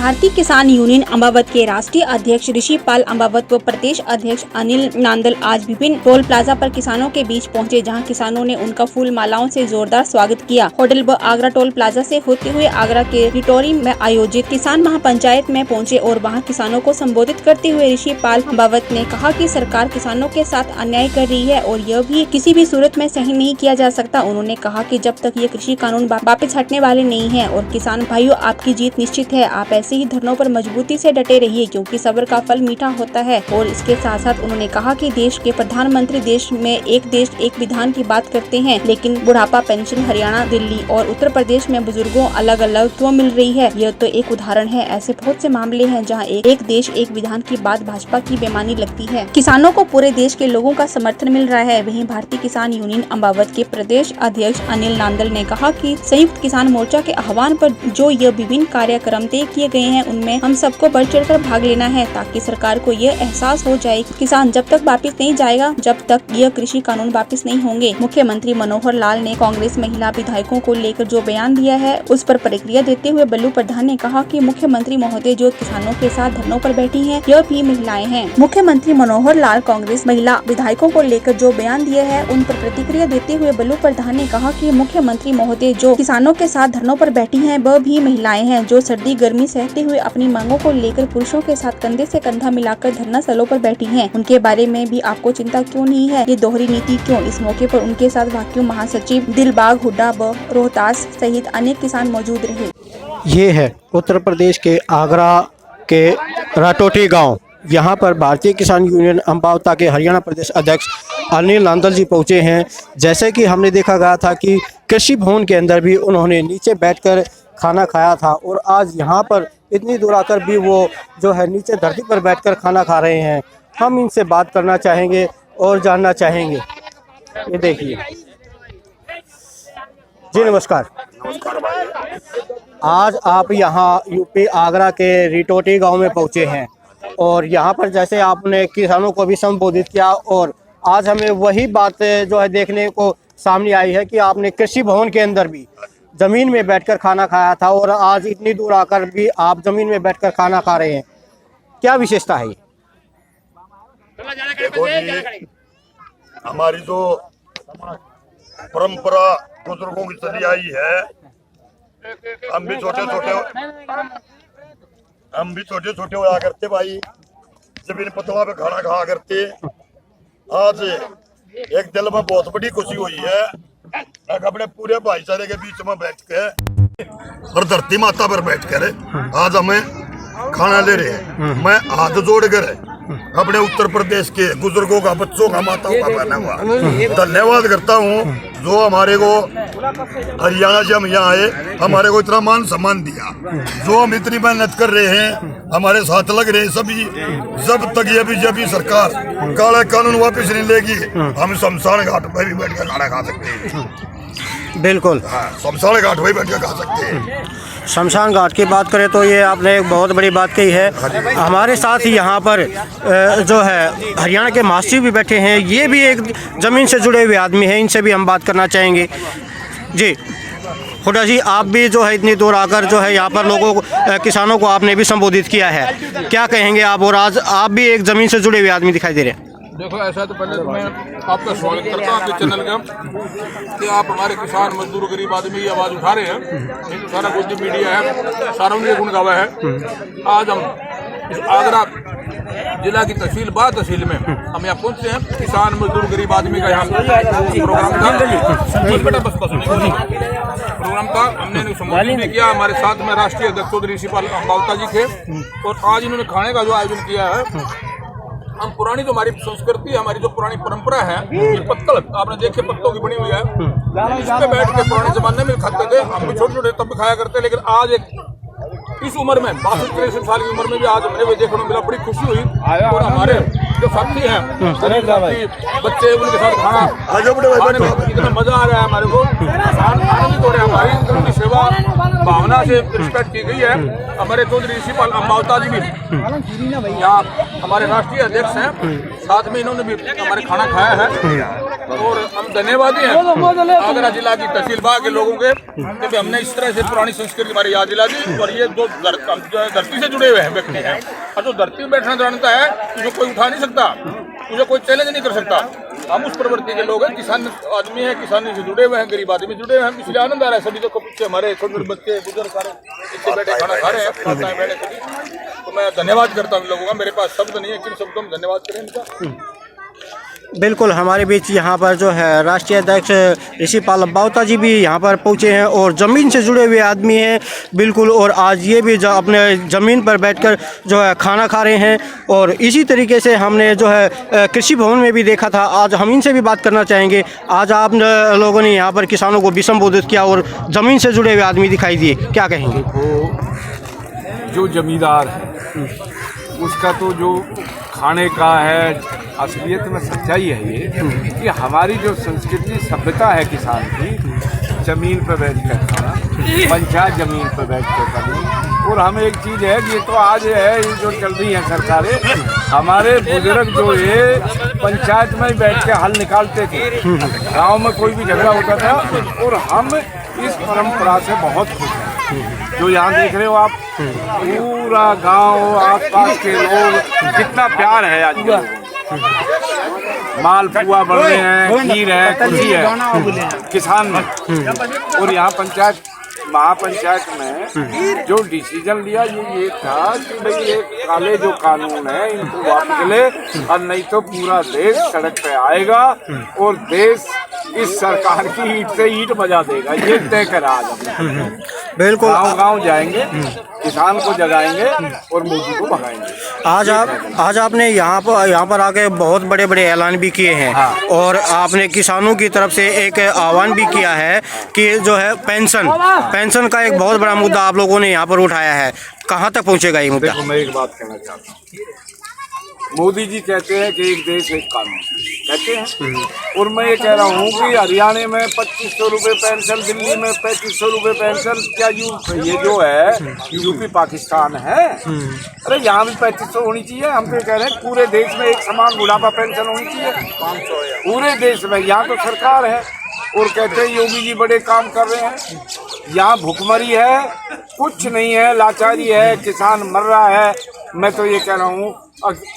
भारतीय किसान यूनियन अम्बावत के राष्ट्रीय अध्यक्ष ऋषि पाल अम्बावत व प्रदेश अध्यक्ष अनिल नांदल आज विभिन्न टोल प्लाजा पर किसानों के बीच पहुंचे, जहां किसानों ने उनका फूल मालाओं से जोरदार स्वागत किया। होटल व आगरा टोल प्लाजा से होते हुए आगरा के रिटोरी में आयोजित किसान महापंचायत में पहुंचे और वहां किसानों को संबोधित करते हुए ऋषि पाल अम्बावत ने कहा कि सरकार किसानों के साथ अन्याय कर रही है और यह भी किसी भी सूरत में सही नहीं किया जा सकता। उन्होंने कहा कि जब तक ये कृषि कानून वापस हटने वाले नहीं है और किसान भाइयों, आपकी जीत निश्चित है। आप ऐसे ही धरनों पर मजबूती से डटे रहिए, क्योंकि सब्र का फल मीठा होता है। और इसके साथ साथ उन्होंने कहा कि देश के प्रधानमंत्री देश में एक देश एक विधान की बात करते हैं, लेकिन बुढ़ापा पेंशन हरियाणा, दिल्ली और उत्तर प्रदेश में बुजुर्गों अलग अलग क्यों मिल रही है। यह तो एक उदाहरण है। ऐसे बहुत से मामले हैं जहां एक देश एक विधान की बात भाजपा की बेमानी लगती है। किसानों को पूरे देश के लोगों का समर्थन मिल रहा है। वहीं भारतीय किसान यूनियन अम्बावत के प्रदेश अध्यक्ष अनिल नांदल ने कहा कि संयुक्त किसान मोर्चा के आह्वान पर जो यह विभिन्न कार्यक्रम तय किए गए हैं, उनमें हम सबको बढ़ चढ़ कर भाग लेना है, ताकि सरकार को यह एहसास हो जाए कि किसान जब तक वापिस नहीं जाएगा, जब तक यह कृषि कानून वापिस नहीं होंगे। मुख्यमंत्री मनोहर लाल ने कांग्रेस महिला विधायकों को लेकर जो बयान दिया है, उस पर प्रतिक्रिया देते हुए बल्लू प्रधान ने कहा कि मुख्यमंत्री महोदय जो किसानों के साथ धरनों पर बैठी हैं, यह भी महिलाएं हैं। मुख्यमंत्री मनोहर लाल कांग्रेस महिला विधायकों को लेकर जो बयान दिया है, उन पर प्रतिक्रिया देते हुए बल्लू प्रधान ने कहा कि मुख्यमंत्री महोदय जो किसानों के साथ धरनों पर बैठी हैं, वह भी महिलाएं हैं, जो सर्दी गर्मी सहते हुए अपनी मांगों को लेकर पुरुषों के साथ कंधे से कंधा मिलाकर धरना स्थलों पर बैठी हैं। उनके बारे में भी आपको चिंता क्यों नहीं है? ये दोहरी नीति क्यों? इस मौके पर उनके साथ भाकियू महासचिव दिलबाग हुड्डा व रोहतास सहित अनेक किसान मौजूद रहे। ये है उत्तर प्रदेश के आगरा के राटोटी गांव। यहाँ पर भारतीय किसान यूनियन अम्बावत के हरियाणा प्रदेश अध्यक्ष अनिल नांदल जी पहुँचे हैं। जैसे कि हमने देखा गया था कि कृषि भवन के अंदर भी उन्होंने नीचे बैठकर खाना खाया था, और आज यहाँ पर इतनी दूर आकर भी वो जो है नीचे धरती पर बैठकर खाना खा रहे हैं। हम इनसे बात करना चाहेंगे और जानना चाहेंगे। ये देखिए जी, नमस्कार। नमस्कार भाई। आज आप यहाँ यूपी आगरा के रिटोटी गांव में पहुँचे हैं, और यहाँ पर जैसे आपने किसानों को भी संबोधित किया, और आज हमें वही बात जो है देखने को सामने आई है कि आपने कृषि भवन के अंदर भी जमीन में बैठकर खाना खाया था, और आज इतनी दूर आकर भी आप जमीन में बैठकर खाना खा रहे हैं। क्या विशेषता है ये? देखो जी, हमारी जो परंपरा बुजुर्गों की चली आई है, हम भी छोटे छोटे हुआ करते भाई, जमीन पतवा पे खाना खा करते। आज एक दिल में बहुत बड़ी खुशी हुई है, अपने पूरे भाईचारे के बीच में बैठ के और धरती माता पर बैठ कर आज हमें खाना ले रहे हैं। मैं हाथ जोड़कर अपने उत्तर प्रदेश के बुजुर्गों का, बच्चों का, माताओं का धन्यवाद करता हूँ, जो हमारे को हरियाणा से हम यहाँ आए, हमारे को इतना मान सम्मान दिया। जो हम इतनी मेहनत कर रहे हैं, हमारे साथ लग रहे हैं सभी, जब तक ये बीजेपी सरकार काला कानून वापस नहीं लेगी, हम शमशान घाट पर भी बैठ कर खाना खा सकते हैं। बिल्कुल, हाँ, शमशान घाट पर भी बैठ कर खा सकते हैं। शमशान घाट की बात करें तो ये आपने एक बहुत बड़ी बात कही है। हमारे साथ ही यहाँ पर जो है हरियाणा के महासचिव भी बैठे हैं। ये भी एक ज़मीन से जुड़े हुए आदमी हैं, इनसे भी हम बात करना चाहेंगे। जी हुड्डा जी, आप भी जो है इतनी दूर आकर जो है यहाँ पर लोगों को, किसानों को आपने भी संबोधित किया है, क्या कहेंगे आप? और आज आप भी एक ज़मीन से जुड़े हुए आदमी दिखाई दे रहे हैं। देखो, ऐसा तो पहले तो मैं आपका स्वागत करता हूँ आपके चैनल का, कि आप हमारे किसान मजदूर गरीब आदमी की आवाज़ उठा रहे हैं। सारा कुछ मीडिया है, सारा उनके गुण गावा है। आज हम इस आगरा जिला की तहसील बा तहसील में हम यहाँ पहुँचे हैं। किसान मजदूर गरीब आदमी का यहाँ प्रोग्राम था, प्रोग्राम था। हमने संबोधित भी किया। हमारे साथ में राष्ट्रीय अध्यक्ष चौधरी ऋषि पाल अम्बावत जी थे, और आज इन्होंने खाने का जो आयोजन किया है, हम पुरानी जो हमारी संस्कृति, हमारी जो पुरानी परंपरा है, ये पत्तल आपने देखे पत्तों की बनी हुई है, इस पे बैठ के पुराने जमाने में खाते थे। हम भी छोटे छोटे तब भी खाया करते, लेकिन आज इस उम्र में 62-63 साल की उम्र में भी आज हमें भी देखने को मिला, बड़ी खुशी हुई। और हमारे जो साथी हैं, बच्चे, उनके साथ खाना खाने में इतना मजा आ रहा है हमारे को, आनंदित हो रहे हैं। हमारी उनकी सेवा भावना से रिस्पेक्ट की गई है। हमारे चौधरी ऋषि पाल अम्बावत जी भी यहाँ हमारे राष्ट्रीय अध्यक्ष हैं, साथ में इन्होंने भी हमारे खाना खाया है। और हम धन्यवादी हैं आगरा जिला की तहसील बाग के लोगों के कि हमने इस तरह से पुरानी संस्कृति हमारी याद दिला दी। और ये जो धरती से जुड़े हुए हैं व्यक्ति हैं, और जो धरती में बैठना जानता है तुझे कोई उठा नहीं सकता, तुझे कोई चैलेंज नहीं कर सकता। हम उस प्रवृत्ति के लोग हैं, किसान आदमी है, किसानी से जुड़े हुए हैं, गरीब आदमी जुड़े हुए हैं, इसलिए आनंद आ रहा है। सभी देखो पीछे हमारे छोटे बच्चे बुजुर्ग सारे पीछे बैठे खाना खा रहे हैं, माताएं बैठे सभी। तो मैं धन्यवाद करता हूँ लोगों का, मेरे पास शब्द नहीं है, किन शब्दों में धन्यवाद करें इनका। बिल्कुल, हमारे बीच यहाँ पर जो है राष्ट्रीय अध्यक्ष ऋषिपाल अम्बावता जी भी यहाँ पर पहुँचे हैं और ज़मीन से जुड़े हुए आदमी हैं बिल्कुल। और आज ये भी अपने ज़मीन पर बैठकर जो है खाना खा रहे हैं। और इसी तरीके से हमने जो है कृषि भवन में भी देखा था। आज हम इनसे भी बात करना चाहेंगे। आज आप लोगों ने यहाँ पर किसानों को भी संबोधित किया और ज़मीन से जुड़े हुए आदमी दिखाई दिए, क्या कहेंगे? देखो, जो जमींदार है उसका तो जो खाने का है असलियत में सच्चाई है ये कि हमारी जो संस्कृति सभ्यता है किसान की, जमीन पर बैठ कर खाना, पंचायत जमीन पर बैठ कर करनी। और हम एक चीज़ है कि ये तो आज है ये जो चल रही है सरकारें, हमारे बुजुर्ग जो है पंचायत में बैठ के हल निकालते थे, गांव में कोई भी झगड़ा होता था। और हम इस परंपरा से बहुत खुश हैं। जो यहाँ देख रहे हो आप, पूरा गांव, आसपास के लोग, कितना प्यार है आज के लोगों। मालपुआ बन रहे हैं, खीर है, कुछ है किसान में। और यहाँ पंचायत महापंचायत में जो डिसीजन लिया ये था कि भाई ये काले जो कानून है इनको वापस ले, और नहीं तो पूरा देश सड़क पे आएगा और देश इस सरकार की ईंट से ईंट बजा देगा। ये तय करा आज हमने। बिल्कुल, गाँव जाएंगे, किसान को जगाएंगे और मोदी को भगाएंगे। आज आपने यहाँ पर आके बहुत बड़े बड़े ऐलान भी किए हैं। हाँ। और आपने किसानों की तरफ से एक आह्वान भी किया है कि जो है पेंशन का एक बहुत बड़ा मुद्दा आप लोगों ने यहाँ पर उठाया है। कहाँ तक पहुँचेगा ये मुद्दा? देखो, मैं एक बात कहना चाहता हूँ। मोदी जी कहते हैं कि एक देश एक कानून कहते हैं, और मैं ये कह रहा हूँ कि हरियाणा में 2500 रुपये पेंशन, दिल्ली में 3500 रुपये पेंशन। क्या ये जो है यूपी पाकिस्तान है? अरे यहाँ भी 3500 होनी चाहिए। हम तो कह रहे हैं पूरे देश में एक समान बुढ़ापा पेंशन होनी चाहिए, 500 पूरे देश में। यहाँ तो सरकार है और कहते हैं योगी जी बड़े काम कर रहे हैं। यहाँ भुखमरी है, कुछ नहीं है, लाचारी है, किसान मर रहा है। मैं तो ये कह रहा हूँ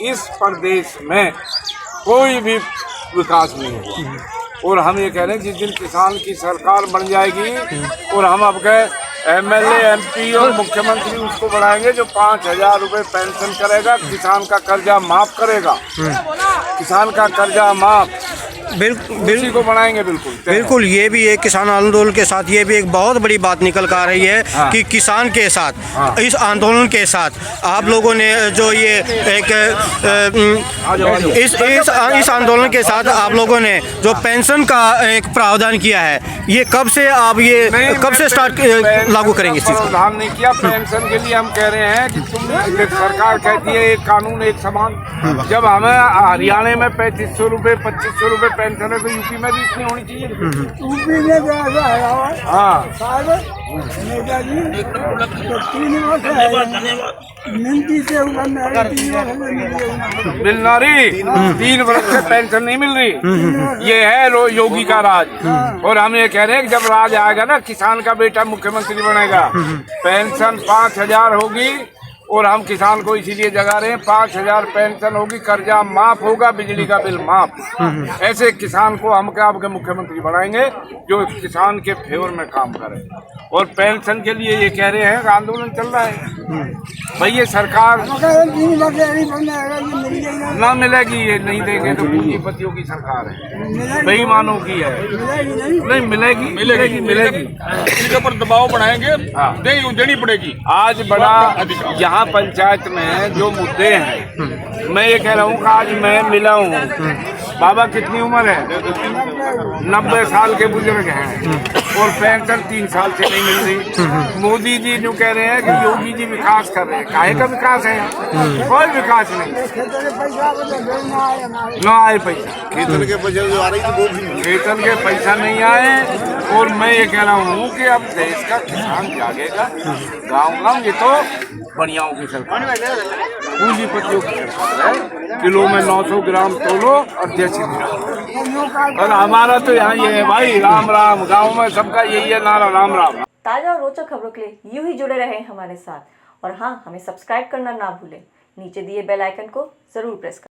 इस प्रदेश में कोई भी विकास नहीं होगा। और हम ये कह रहे हैं जिस दिन किसान की सरकार बन जाएगी और हम आपके MLA MP और मुख्यमंत्री उसको बढ़ाएंगे जो 5000 रुपये पेंशन करेगा, किसान का कर्जा माफ करेगा, किसान का कर्जा माफ, बिल्कुल को बनाएंगे। बिल्कुल, ये भी एक किसान आंदोलन के साथ ये भी एक बहुत बड़ी बात निकल कर आ रही है। हाँ। कि किसान के साथ, हाँ। इस आंदोलन के साथ आप लोगों ने जो ये एक इस आंदोलन के साथ आप लोगों ने जो पेंशन का एक प्रावधान किया है, ये कब से स्टार्ट लागू करेंगे? इस चीज़ को प्रावधान नहीं किया। पेंशन के लिए हम कह रहे हैं कि सरकार कहती है एक कानून एक समान। जब हमें हरियाणा में 3500 रुपये 2500 रुपये पेंशन है तो यूपी में भी इतनी होनी चाहिए। यूपी में जो है हाँ मिलना रही 3 वर्ष से पेंशन नहीं मिल रही। ये है योगी का राज। और हम ये कह रहे हैं कि जब राज आएगा ना, किसान का बेटा मुख्यमंत्री बनेगा, पेंशन 5000 होगी। और हम किसान को इसीलिए जगा रहे हैं, 5000 पेंशन होगी, कर्जा माफ होगा, बिजली का बिल माफ। ऐसे किसान को हम क्या आपके मुख्यमंत्री बनाएंगे जो किसान के फेवर में काम करे। और पेंशन के लिए ये कह रहे हैं आंदोलन चल रहा है। भाई ये सरकार ना मिलेगी, ये नहीं देंगे तो पूंजीपतियों की सरकार है, बेईमानों की है। नहीं मिलेगी। इनके ऊपर दबाव बनाएंगे, देनी पड़ेगी। आज बड़ा यहाँ पंचायत में जो मुद्दे हैं, मैं ये कह रहा हूँ कि आज मैं मिला हूँ। बाबा कितनी उम्र है? 90 साल के बुजुर्ग हैं। और पेंशन 3 साल से नहीं मिल रही। मोदी जी जो कह रहे हैं कि योगी जी विकास कर रहे हैं, काहे का विकास है यहाँ? कोई विकास नहीं, ना आए पैसा, खेतन के पैसे जो आ रही थी वो भी वेतन के पैसा नहीं आए। और मैं ये कह रहा हूँ कि अब देश का किसान जागेगा, गाँव ये तो बढ़ियाओं की सरकार, पूंजीपतियों की सरकार है। किलो में 900 ग्राम तोलो और देसी दिलाओ। और हमारा तो यहाँ ये है भाई, राम राम, गाँव में सबका यही है नारा, राम राम। ताज़ा और रोचक खबरों के लिए यूं ही जुड़े रहें हमारे साथ और हाँ, हमें सब्सक्राइब करना ना भूलें। नीचे दिए बेल आइकन को जरूर प्रेस करें।